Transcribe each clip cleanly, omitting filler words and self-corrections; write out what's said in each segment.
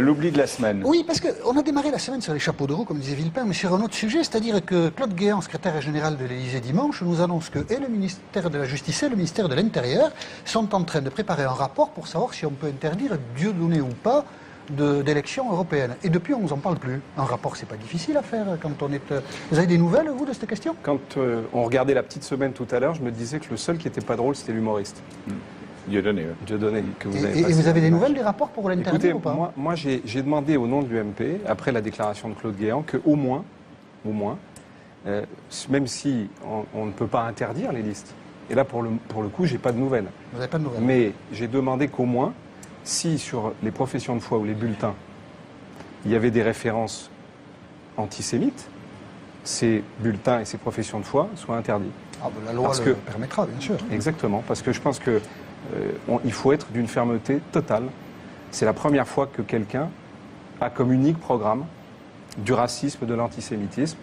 L'oubli de la semaine. Oui, parce qu'on a démarré la semaine sur les chapeaux de roue, comme disait Villepin, mais sur un autre sujet, c'est-à-dire que Claude Guéant, secrétaire général de l'Élysée dimanche, nous annonce que et le ministère de la Justice et le ministère de l'Intérieur sont en train de préparer un rapport pour savoir si on peut interdire, Dieu donné ou pas, d'élections européennes. Et depuis, on ne nous en parle plus. Un rapport, c'est pas difficile à faire quand on est... Vous avez des nouvelles, vous, de cette question? Quand on regardait la petite semaine tout à l'heure, je me disais que le seul qui était pas drôle, c'était l'humoriste. Dieudonné. Dieudonné, que vous avez Et passé. vous avez des nouvelles des rapports pour l'interdire Écoutez, ou pas? moi j'ai demandé au nom de l'UMP, après la déclaration de Claude Guéant, qu'au moins, même si on ne peut pas interdire les listes, et là pour le coup, j'ai pas de nouvelles. Vous n'avez pas de nouvelles? Mais j'ai demandé qu'au moins, si sur les professions de foi ou les bulletins, il y avait des références antisémites, ces bulletins et ces professions de foi soient interdits. Ah, ben, la loi Parce le que- permettra, bien sûr. Exactement, parce que je pense que il faut être d'une fermeté totale. C'est la première fois que quelqu'un a comme unique programme du racisme, de l'antisémitisme.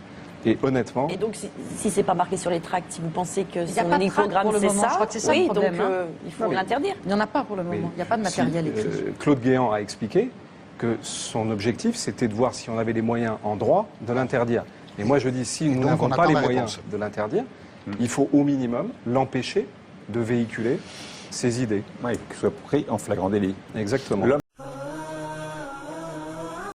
Et honnêtement, Et donc, si c'est pas marqué sur les tracts, si vous pensez que y a son pas de unique tract programme, pour le c'est moment. ça, Je crois que c'est ça le oui, problème, donc il faut Non, mais- l'interdire. Il n'y en a pas pour le moment. Il n'y a pas de matériel écrit. Claude Guéant a expliqué que son objectif, c'était de voir si on avait les moyens en droit de l'interdire. Et moi, je dis, si nous donc, n'avons on pas attend les la moyens réponse. de l'interdire, il faut au minimum l'empêcher de véhiculer ses idées. Oui, qu'il soit pris en flagrant délit. Exactement.